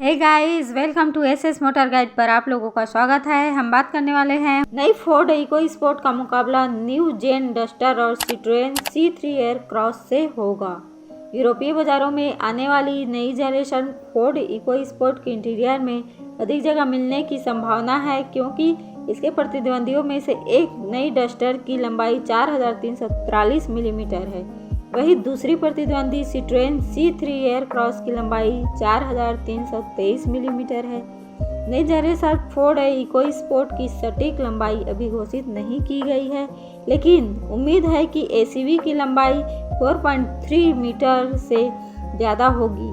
Hey guys, welcome to SS motor guide पर आप लोगों का स्वागत है। हम बात करने वाले हैं नई फोर्ड इको स्पोर्ट का मुकाबला न्यू जेन डस्टर और सिट्रोएन C3 एयर क्रॉस से होगा। यूरोपीय बाजारों में आने वाली नई जनरेशन फोर्ड इको स्पोर्ट के इंटीरियर में अधिक जगह मिलने की संभावना है, क्योंकि इसके प्रतिद्वंदियों में से एक नई डस्टर की लंबाई 4343 मिलीमीटर है। वहीं दूसरी प्रतिद्वंदी सिट्रोएन C3 एयर क्रॉस की लंबाई 4323 मिलीमीटर है। नई जनरेशन फोर्ड इको स्पोर्ट की सटीक लंबाई अभी घोषित नहीं की गई है, लेकिन उम्मीद है कि एसयूवी की लंबाई 4.3 मीटर से ज़्यादा होगी।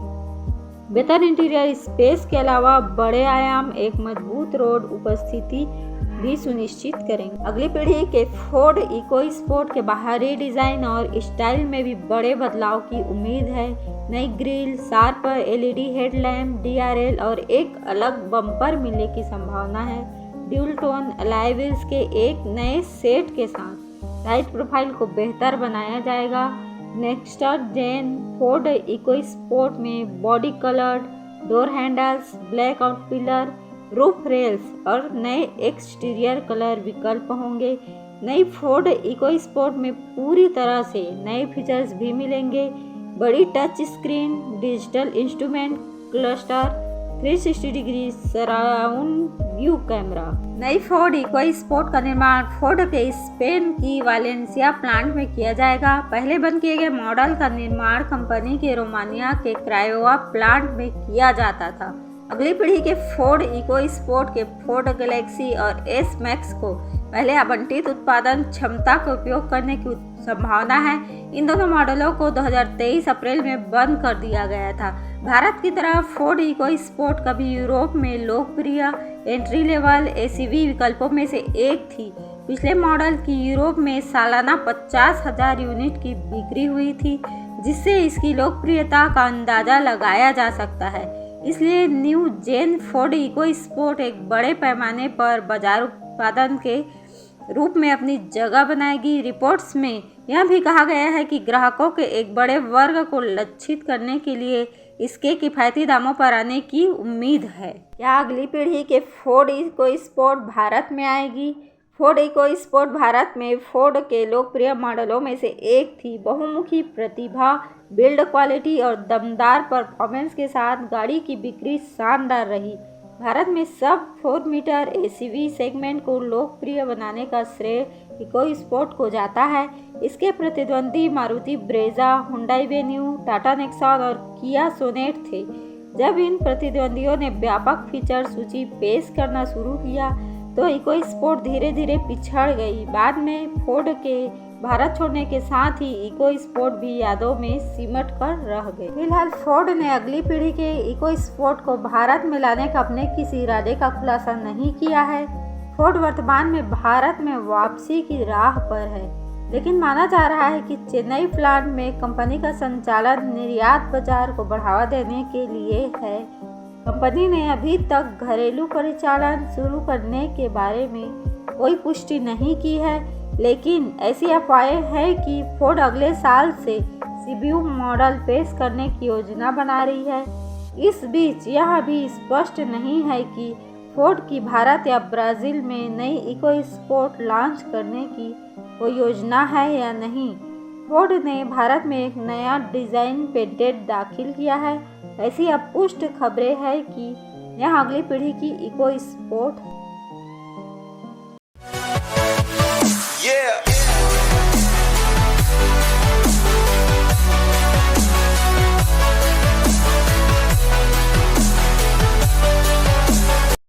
बेहतर इंटीरियर स्पेस के अलावा बड़े आयाम एक मजबूत रोड उपस्थिति भी सुनिश्चित करेंगे। अगली पीढ़ी के फोर्ड इको स्पोर्ट के बाहरी डिजाइन और स्टाइल में भी बड़े बदलाव की उम्मीद है। नई grill, sharp LED headlamp, DRL और एक अलग बम्पर मिलने की संभावना है। ड्यूल टोन अलॉय व्हील्स के एक नए सेट के साथ राइड प्रोफाइल को बेहतर बनाया जाएगा। Next gen Ford EcoSport में body coloured door handles, black out pillar, roof rails और नए एक्सटीरियर कलर विकल्प होंगे। नई फोर्ड इको स्पोर्ट में पूरी तरह से नए फीचर्स भी मिलेंगे। बड़ी touch screen, digital instrument cluster, 360 degree surround view camera. नई फोर्ड इको स्पोर्ट का निर्माण फोर्ड के स्पेन की वालेंसिया प्लांट में किया जाएगा। पहले बंद किए गए मॉडल का निर्माण कंपनी के रोमानिया के क्रायोवा प्लांट में किया जाता था। अगली पीढ़ी के फोर्ड इको स्पोर्ट के फोर्ड गैलेक्सी और S मैक्स को पहले आवंटित उत्पादन क्षमता का उपयोग करने की संभावना है। इन दोनों मॉडलों को 2023 अप्रैल में बंद कर दिया गया था। भारत की तरह फोर्ड इको स्पोर्ट कभी यूरोप में लोकप्रिय एंट्री लेवल एसयूवी विकल्पों में से एक थी। पिछले मॉडल की यूरोप में सालाना 50,000 यूनिट की बिक्री हुई थी, जिससे इसकी लोकप्रियता का अंदाजा लगाया जा सकता है। इसलिए new gen Ford EcoSport एक बड़े पैमाने पर बाजार उत्पादन के रूप में अपनी जगह बनाएगी। रिपोर्ट्स में यह भी कहा गया है कि ग्राहकों के एक बड़े वर्ग को लक्षित करने के लिए इसके किफ़ायती दामों पर आने की उम्मीद है। क्या अगली पीढ़ी के फोर्ड इको स्पोर्ट भारत में आएगी? फोर्ड इको स्पोर्ट भारत में फोर्ड के लोकप्रिय मॉडलों में से एक थी। बहुमुखी प्रतिभा, बिल्ड क्वालिटी और दमदार परफॉर्मेंस के साथ गाड़ी की बिक्री शानदार रही। भारत में सब 4 मीटर एसयूवी सेगमेंट को लोकप्रिय बनाने का श्रेय इको स्पोर्ट को जाता है। इसके प्रतिद्वंदी Maruti Brezza, Hyundai venue, Tata Nexon और किया सोनेट थे। जब इन प्रतिद्वंदियों ने व्यापक फीचर सूची पेश करना शुरू किया तो इको स्पोर्ट धीरे धीरे पिछड़ गई। बाद में फोर्ड के भारत छोड़ने के साथ ही इको स्पोर्ट भी यादों में सिमट कर रह गए। फिलहाल फोर्ड ने अगली पीढ़ी के इको स्पोर्ट को भारत में लाने का अपने किसी इरादे का खुलासा नहीं किया है। फोर्ड वर्तमान में भारत में वापसी की राह पर है, लेकिन माना जा रहा है कि चेन्नई प्लांट में कंपनी का संचालन निर्यात बाजार को बढ़ावा देने के लिए है। कंपनी ने अभी तक घरेलू परिचालन शुरू करने के बारे में कोई पुष्टि नहीं की है, लेकिन ऐसी अफवाहें हैं कि फोर्ड अगले साल से CBU मॉडल पेश करने की योजना बना रही है। इस बीच यह भी स्पष्ट नहीं है कि फोर्ड की भारत या ब्राज़ील में नई इको स्पोर्ट लॉन्च करने की कोई योजना है या नहीं। फोर्ड ने भारत में एक नया डिज़ाइन पेटेंट दाखिल किया है। ऐसी अपुष्ट खबरें हैं कि यह अगली पीढ़ी की इको स्पोर्ट